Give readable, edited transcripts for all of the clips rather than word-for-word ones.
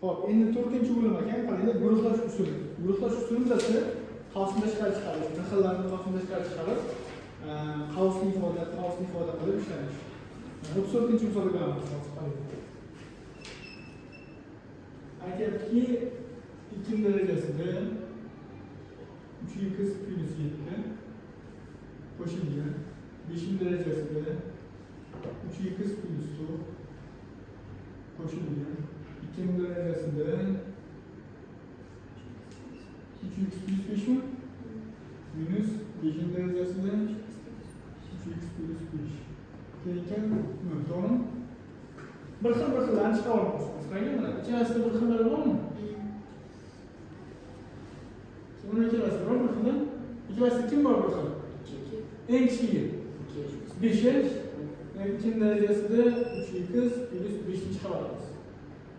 Xo'p, endi 4-bo'lim ekan, qaranglar, guruhlash usuli. Guruhlash usuli bilasizlar, qavsni tashqari chiqarish, raqamlarni qavsni tashqari chiqarib, qavsni ifoda qilib ishlanish. 34-misolga ko'ramiz. Aytyaptiki, 2 darajasida 3x plus 7 qo'shilgan. 5 darajasida 3x plus 4 qo'shilgan. 2 darajasida 3x plus 5 mi? Minus 5 darajasida 3x plus 5. Keyin to'g'rimi? Bir xillarni chiqarib olamiz. Qarang, mana ichasida bir xillar bormi? Buni ikkalasi bor bir xil. Ikkalasida kim bor bir xil? Eng kichigi 5. 2 darajasida 3x plus 5 ni chiqarib olamiz.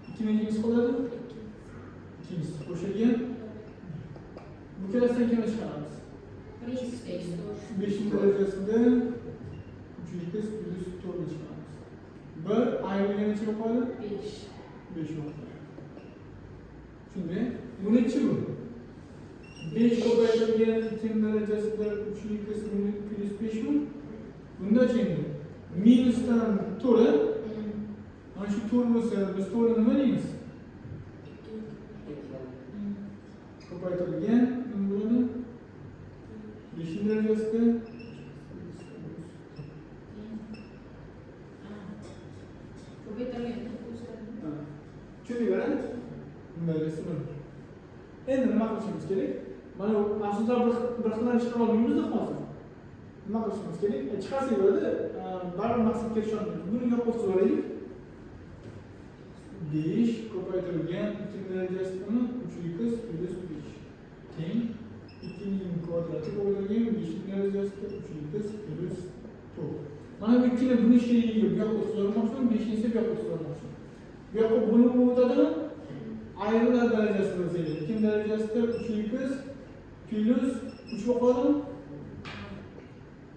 2 nechimiz qoladi? 2 qo'shilgan. Bu ikkalasidan kimni chiqaramiz? 5 darajasida 3x plus 4 ni chiqaramiz. Bir ayrilgan necha qoladi? 5 bo'ladi. Shunday. Bu nechi bu? 5 ko'paytirilgan 2 darajasida 3x plus 5 mi? Bundachi endi minusdan 4. Mana shu 4 bo'lsa, biz 4 nima deymiz? Ko'paytirilgan nima bo'ladi? 5 darajasida tushundinglar? Bunday resim. Endi nima qilishimiz kerak? Mana bu asoslar bir xildan chiqara olmaymiz-da hozir. Nima qilishimiz kerak? Chiqarsak bo'ladi, baribir maqsadga erishamiz. Buni yo'q o'tkazib olaylik. 5 ko'paytirilgan 2 darajasida 3x plus 5 teng 2 ning kvadrati bo'lgan 5 darajasida 3x plus 4. Mana bu ikkini buni sherigiga bu yoqqa o'tkazmoqchiman, 5 ni esa bu yoqqa o'tkazmoqchiman. Bu yoqqa bo'lib o'tadimi? Ayrimlar darajasida o'zaydi. 2 darajasida 3x plus 3 bo'ladi.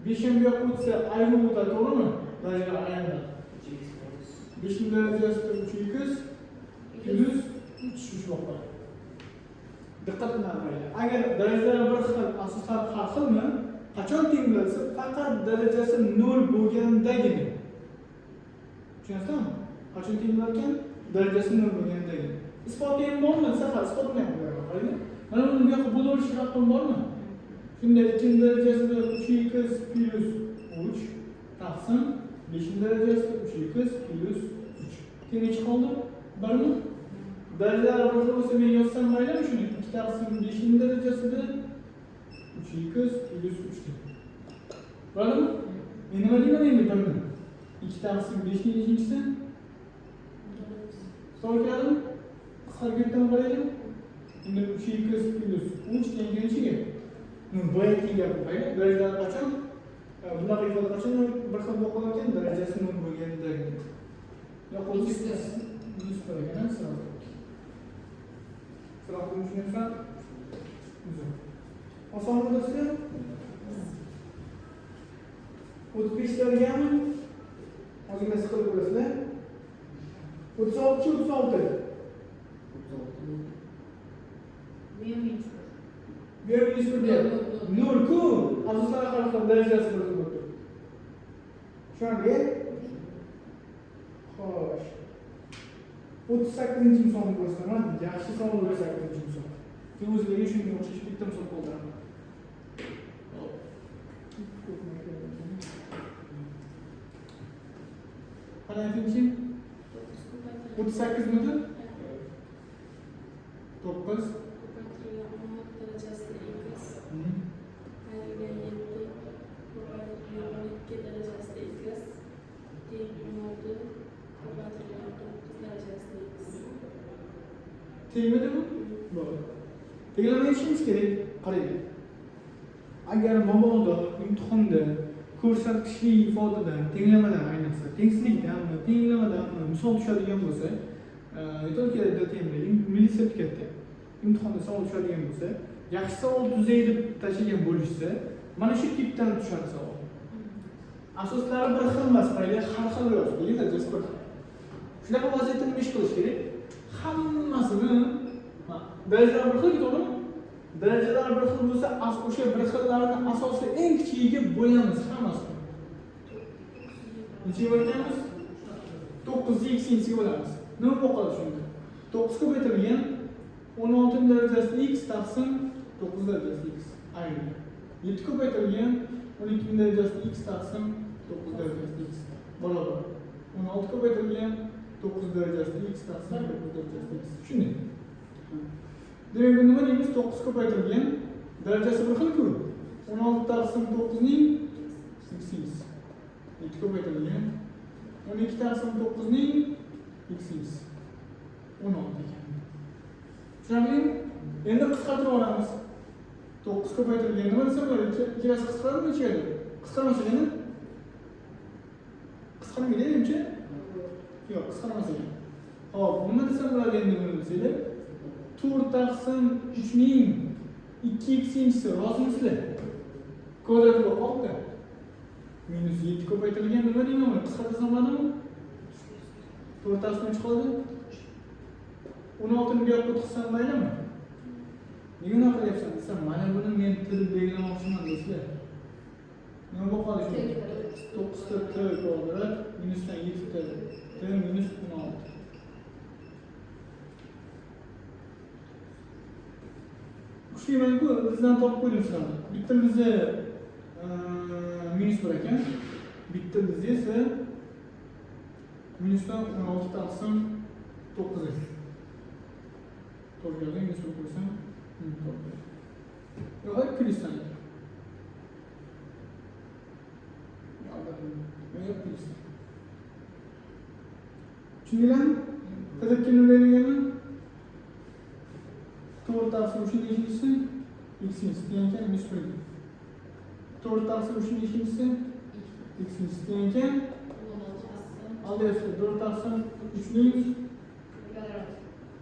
5 ham bu yoqqa o'tsa ayrim o'tadi, to'g'rimi? Darajalar ayrimlar. 5 darajasida 3x plus 3 bo'ladi. Diqqat bilan agar darajalar bir xil, asoslar har xilmi? Qachon tenglansa, faqat darajasi 0 bo'lgandagina. Tushunasizmi? Qachon tenglarkan? Darajasi 0 bo'lgandagina. Isboti ham bormi? Safar isbotini ham qo'yaman. Mana buni bu yoqqa bo'lib haqqim bormi? Shunday 2 darajasida 3x plus 3 taqsim 5 darajasida 3x plus 3. Necha qoldi? 1 mi? Darajalar bir xil bo'lsa men yozsam maylimi shuni? 2 taqsim 5 darajasida 3x plus 3. Bo'ladi? Men nima deyman endi buni? 2 taqsim 5 ning nechinchisi? Savol keladimi? Qisqartirib qaraylik. Endi 3x plus 3 teng nechiga? Boya tengga qo'yaylik. Darajalar qachon? Bunaqa ifoda qachon bir xil bo'lib qolgan darajasi 0 bo'lgandagina. Yo'q, minus qo'ygan, savol. Savol tushunarsan? Oson bo'lsa 35 darajami? Hozirga siqilib ko'rasizlar. 36. Minus 0 ku. Asoslar har xil darajasi bir xil bo'ldi. Tushunarli? Xo'sh. 38-misolni ko'rsataman. Yaxshi savol 38-misol. Sen o'zingizga shunga o'xshash bitta misol qo'ldiraman. Qanaqanchi? 38 midi? 9 darajasida x. Ayrilgan 7 ko'paytirilgan 12 darajasida x. Teng 16 ko'paytirilgan 9 darajasida x. Tengmidimi? Bo'ldi. Tenglamashimiz kerak. Qarang. Agar mabodo imtihonda ko'rsatkichli ifodadan, tenglamadan ayniqsa, tengsizlikdan, tenglamadan misol tushadigan bo'lsa, yo'talkada temlaylik, milliy sertifikatda imtihonda savol tushadigan bo'lsa, yaxshi savol tuzay deb tashlagan bo'lishsa, mana shu tipdan tushadi savol. Asoslari bir xil emas, har xil yozilgan darajasi bir xil. Shunaqa vaziyatda nima ish qilish kerak? Hamma Darajalar bir xil to'g'rimi? Darajalar bir xil bo'lsa, o'sha bir xillarni asosiy eng kichigiga bo'lamiz hammasi. Necha bo'lamiz? 9 x'ga bo'lamiz. Nima bo'ladi shunda? 9 ko'paytirilgan 16 darajasi x taqsim 9 darajasi x. Ayni. 7 ko'paytirilgan 12 darajasi x taqsim 9 darajasi x. Barobar. 16 ko'paytirilgan 9 darajasi x taqsim 9 darajasi x. Shunday. Demak, bu nima deymiz? 9 ko'paytirilgan darajasi bir xil-ku. 16 taqsim 9 ning x. 7 ko'paytirilgan 12 taqsim 9 ning x. 16 ekan. Tushunarlimi? Endi qisqartirib olamiz. 9 ko'paytirilgan nima desam bo'ladi? Ikkilasi qisqaradimi, nechigadi? Qisqarmasa ekan. Qisqarmaydi-chi? Yo'q, qisqarmasa ekan. Xo'p, nima desam bo'ladi endi buni desanglar? 4 taqsim 3 ning 2x'si rozimisizlar? Kvadrat bo'lib qoldi. Minus 7 ko'paytirilgan nima deyman? Qisqartirsam bo'ladimi? 4 taqsim 3 qoldi. 16 ni bu yoqqa o'tkazsam maylimi? Nega unaqa qilyapsan desam, mana buni men til belgilamoqchiman deysizlar. Nima bo'lib qoldi shunda? 9 ta t kvadrat minusdan 7 ta t minus 16. Kuchlimanku, bizdan topib qo'ydim sizlarni. Bitta bizda minus bor ekan. Bitta bizda esa minusdan 16 taqsim 9. To'g'ri minus qilib qo'ysam, to'g'ri. Yo'q, plyusdan. Yo'q, plyusdan. Tushundinglarmi? Tadabki nima deganman? 4 taqsim 3 nechinchisi x degan minus 1. 4 taqsim 3 nechinchisi x degan albatta 4 taqsim 3 ning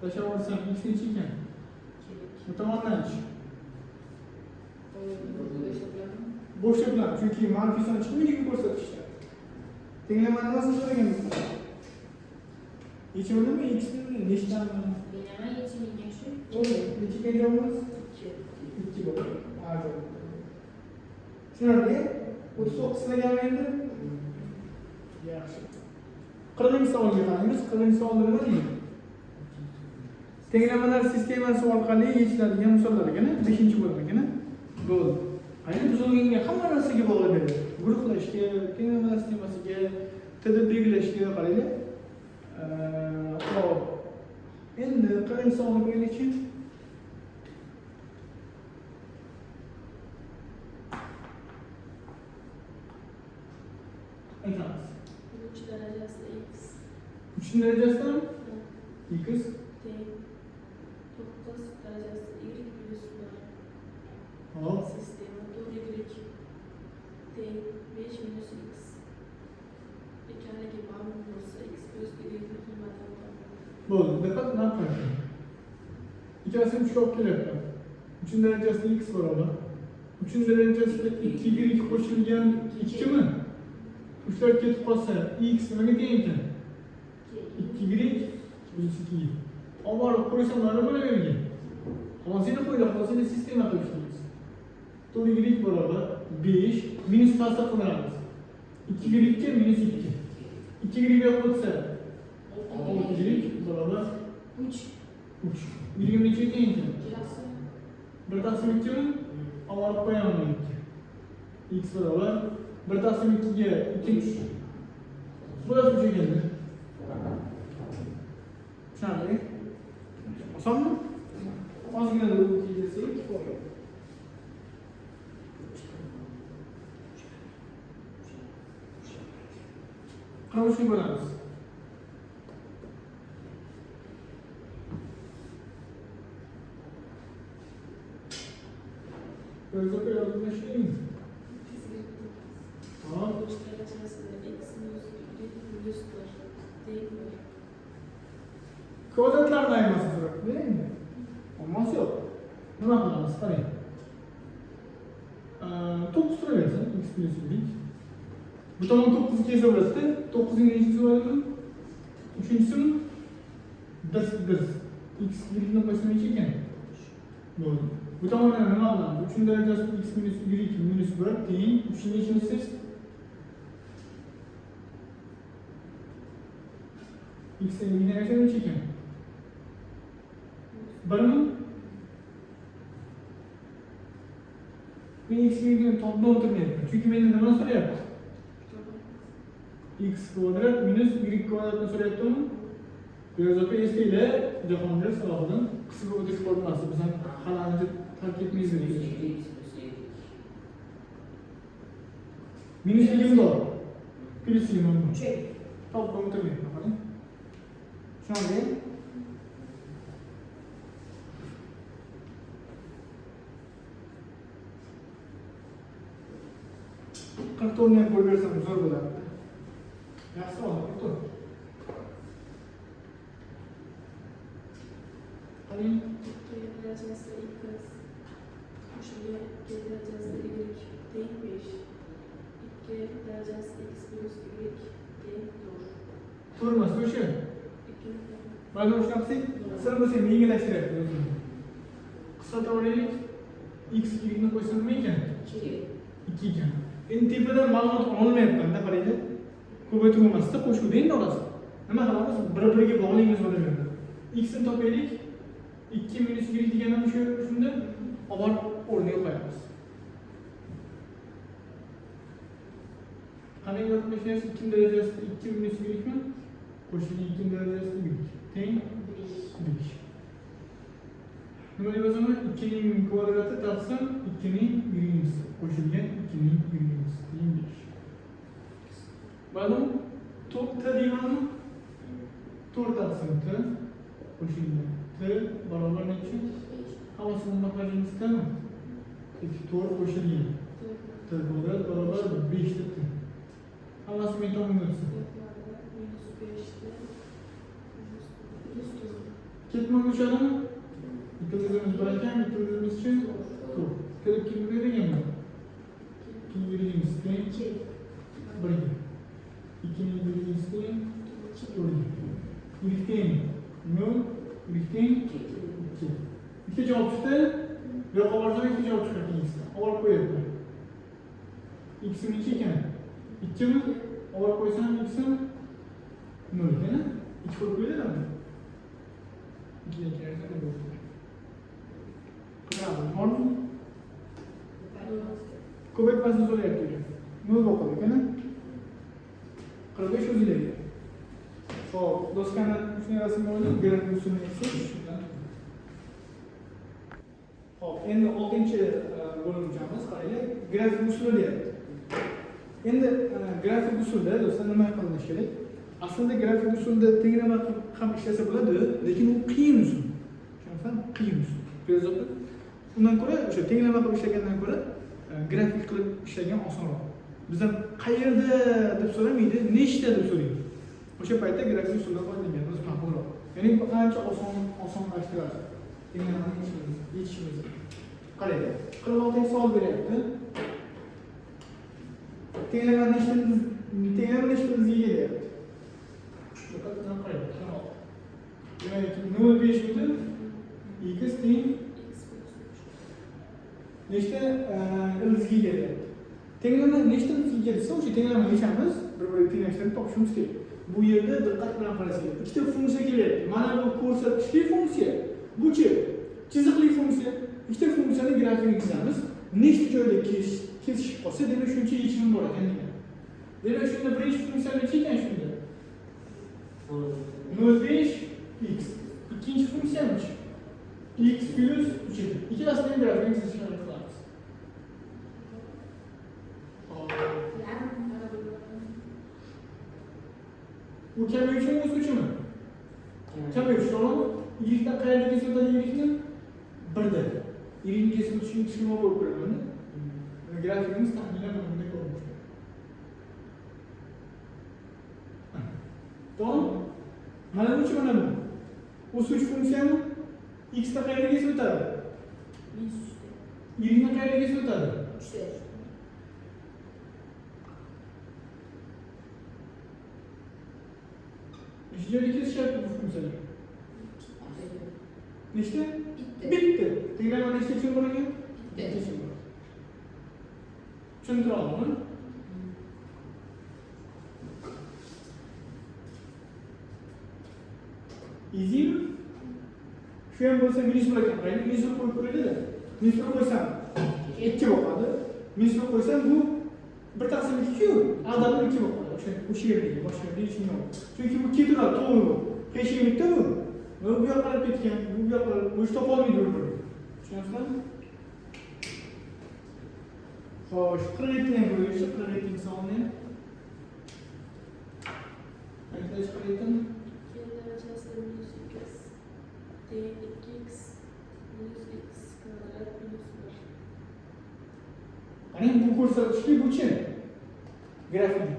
tashlab olsam x necha ekan? Bu tomondan-chi. Bo'shlik bilan, chunki manfiy chiqmaydigan ko'rsatkichda. Tenglamani nimasi so'raganmiz? Yechimimi? X ni nechtadan? Nima yechimiga shu? Nechaga javobimiz? 2 bo'ladi. A'zo. Tushunarli? 39 deganmi endi? Yaxshi. 40-savolga qaraymiz. 40-savolda nima deydi? Tenglamalar sistemasi orqali yechiladigan misollargina 5-bo'limgina bo'ldi. Ayni buzilganga hamma narsaga bog'lab beradi. Guruhlashga, tenglamalar sistemasiga, tilni belgilashga qaraylik. Hop. Endi 40-savolni qo'yaylikchi. Aytamiz. 3 darajasi x 3 darajasidan x teng 9 darajasi y plus 1. hop Sistema 4y teng 5 minus x ekanligi ma'lum bo'lsa x plus y ni qiymatini toping. bo'ldi. Diqqat bilan qarang. Ikkalasini 3 ga olib kelyapti. 3 darajasida x barobar 3 darajasida 2y qo'shilgan 2 mi? 3 lar ketib qolsa x nimaga teng ekan? 2y plus 2y. Olib qo'ysam nima bo'lavergan? Qolsini qo'ydi, qolsini sistema qilishimiz. 4y barobar 5 minus ta'sir qilamiz. 2y ga minus 2. 2y ga qo'ysa 6y barobar 3. 20 necha teng ekan? 1 taqsim 2 mi? Olib qo'yaman 2. X barobar 1 taqsim 2 ga 2. Burası bu şekilde. Tushunarli? Osonmi? Ozgina o'tkazsak, qilishni bo'lamiz. O'zbek yozuvda ishlaymi? Hop. Kvadratlarni ayirmasi kerak. Endi. Olmasi yo'q. Nima qilamiz? Qarang. 9 turaversin x plus y. Bu tomon 9 kelsa bo'ladi. 9 ning nechisi bo'ladi? 3-chisimi? 1. x yirikni qo'shsam necha ekan? Bo'ldi. Bu tomondan nima qilamiz? 3 darajasi x minus y minus 1 teng 3 nechinchisi? X yigirma necha ekan? 1 mi? Men x yigirmani topib o'tirmayapman. Chunki mendan nimani so'rayapti? X kvadrat minus y kvadratni so'rayaptimi? Yo'q, esinglar, Jahongir savoldan qisqa o'tish formulasi biz ham qalani tark etmaymiz. Minus 20 bor. Plus 20 bor. Topib o'tirmayapman, qarang. Tushundingmi? Qirqto'rtni ham qo'yib bersam zo'r bo'ladi. Yaxshi olib tur. Qarang. 2 darajasi x qo'shilgan 2 darajasi y teng 5. 2 darajasi x plus y teng 4. To'rtmas o'sha. Mana shu qilsak, sir bo'lsa yengillashtiryapti o'zini. Qisqartiraylik. X yigirma qo'ysam nima ekan? 2 ekan. Endi tepadan ma'lumot olmayapman-da, qaranglar. Ko'paytiruv emasda, qo'shuvda endi olasiz. Nima qilamiz? Bir-biriga bog'laymiz bo'laveradi. X ni topaylik. 2 minus y deganim shunda olib o'rniga qo'yamiz. Qanday yozishimiz 2 darajasi 2 minus y mi? Qo'shilgan 2 darajasi y teng 5. Nima deb yozaman? 2 ning kvadrati taqsim 2 ning yigirmasi qo'shilgan 2 ning yigirmasi teng 5. Ma'lum? 4 ta deymanmi? 4 taqsim t qo'shilgan t barobar necha? Hammasini maqlashimiz tami? 4 qo'shilgan t kvadrat barobar 5 ta t. Hammasi men tomonga o'tsin. Ketmon o'chadimi? Bitta o'zimiz bor ekan, bitta o'zimizchi to'rt. Kelib kim berganmi? Kim berganimiz teng 1 ga. 2 ning berganimiz teng 4 ga. Y teng 0, y teng 2. Ikkita javob chiqdi. Bu yoqqa borsam ikkita javob chiqadi ikkita. Olib qo'yapman. X necha ekan? 2 mi? Olib qo'ysam x 0 ekan. 2 qo'yib qo'yadimi? 2 ga kiradi bu. Bormi? Ko'paytmasini so'rayapti ekan. 0 bo'ldi ekan. 45 o'zilaydi. Xo'p, doskani shunday rasmga olib, grafik usulini aytsak. Xo'p, endi 6-bo'limchamiz qaranglar, grafik usuli deyapti. Endi grafik usulda do'stlar nima qilinishi kerak? Aslida grafik usulda tenglama ham ishlasa bo'ladi, lekin u qiyin usul. Tushunasizmi? Qiyin usul. Ko'ryapsizmi? Undan ko'ra o'sha tenglama qilib ishlagandan ko'ra grafik qilib ishlagan osonroq. Biz ham qayerda deb so'ramaydi, nechta deb so'raydi. O'sha paytda grafik usuldan foydalanganimiz ma'qulroq. Ya'ni qancha osonlashtiradi. Tenglamani yechishimiz. Qaranglar, 46 savol beryapti. Tenglama nechta bizga kelyapti? Diqqatdan qarang. Demak, 0,5 butun x teng nechta bizga kelyapti? Tenglama nechta bizga kelsa, o'sha tenglama nechamiz bir-biriga tenglashtirib topishimiz kerak. Bu yerda diqqat bilan qarasanglar, ikkita funksiya kelyapti. Mana bu ko'rsatkichli funksiya, bu-chi chiziqli funksiya. Ikkita funksiyani grafini chizamiz. Nechta joyda kesishib qolsa, demak shuncha yechim bor ekan degan. Demak shunda birinchi funksiya necha ekan shunda? 0,5x. Ikkinchi funksiyamiz x plus 3 ekan. Ikkalasining grafini chizishni qilamiz. Bu kamayuvchi mi, o'suvchimi? Kamayuvchi, to'g'rimi? Yirikdan qayerga kesib o'tadi yirikni? 1 da. Yirikni kesib o'tishini tushunib olib qo'yaman. Grafikimiz taxminan bunday ko'rinadi. To'g'rimi? Mana bu mana bu. O'suvchi funksiyani x da qayerga kesib o'tadi? Yirikni qayerga kesib o'tadi? 3 da. Joyga kesishyapti bu funksiyalar. Nechta? Bitta. Bitta. Teglama nechta uchun bo'lagan? Bitta. uchun bo'ladi. Tushuntira oldimmi? Easymi? Shu ham bo'lsa minus bo'lar ekan. Qarang, minusni qo'yib ko'raylik-da. Minusni qo'ysam 2 bo'ladi. Minusni qo'ysam bu 1/2-ku. Adabim 2 bo'ladi. O'sha yerdagi, boshqa yerda hech nima yo'q. Chunki bu keturadi, to'g'ri. Qiyshing bitta bu. Bu yoqqa qarab ketgan, bu yoqqa o'ch topa olmaydi bir-birini. Tushunasizlarmi? Xo'sh, 47 ham bo'lishi, 47 sonini. Aytlash 47mi? 2 derecesinde minus x. D 2x minus x kvadrat minus 1. Qarang, bu ko'rsatkichli buchi. Grafik.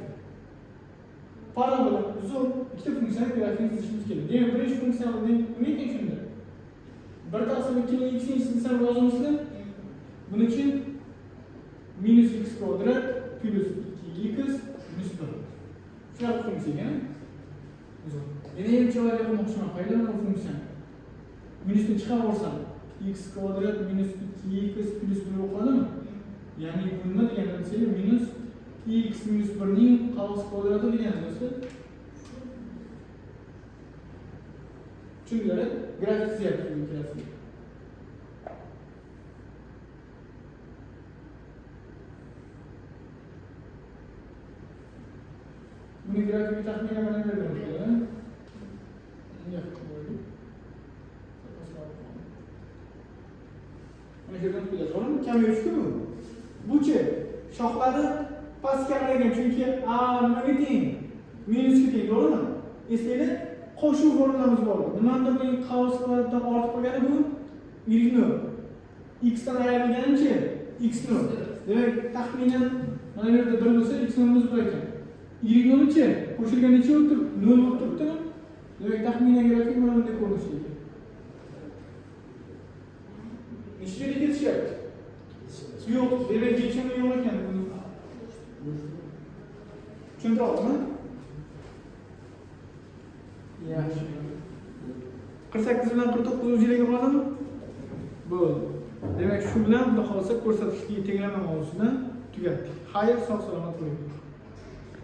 Parabola uzun ikkita funksiyani grafini tuzishimiz kerak. Demak, birinchi funksiyani nima ekan shunda? 1/2 x ni funksiyani yozamizmi? Buning uchun minus x kvadrat plus 2x minus 1. Shunaqa funksiya ekan. Uzun. Yana ham chiroyli qilmoqchiman. Qayerdan bu funksiyani? Minusni chiqarib olsam, x kvadrat minus 2x plus 1 bo'ladimi? Ya'ni bu nima degani bo'lsa, minus x minus 1 ning qavs kvadrati degani bo'lsa. Tushundilar? Grafik chizyapti bu ikkalasi. Buni grafikni taxminan mana bunday bo'ladi. Yo'q, bo'ldi. Mana shu yerdan quyadi. To'g'rimi? Kam yurishku bu. Buchi shoxlari pastkarlagan, chunki a nimaga teng? Minusga teng, to'g'rimi? Eslanglar, qo'shuv formulamiz bor. Nimanidir men qavs kvadratdan ortib qolgani bu y0. X dan ayrilganicha x0. Demak, taxminan mana bu yerda 1 bo'lsa, x0 bor ekan. Y0-chi qo'shilgan necha bo'lib turibdi? 0 bo'lib turibdimi? Demak, taxminan grafik mana bunday ko'rinishi ekan. Nechtaga ketishyapti? Yo'q, demak, yechimi yo'q ekan. Tushuntira oldimmi? Yaxshi. 48 bilan 49 o'zingizga bo'ladimi? Bo'ldi. Demak, shu bilan xudo xolasa ko'rsatkichli teglama mavzusini tugatdik. Xayr, sog' salomat bo'ling.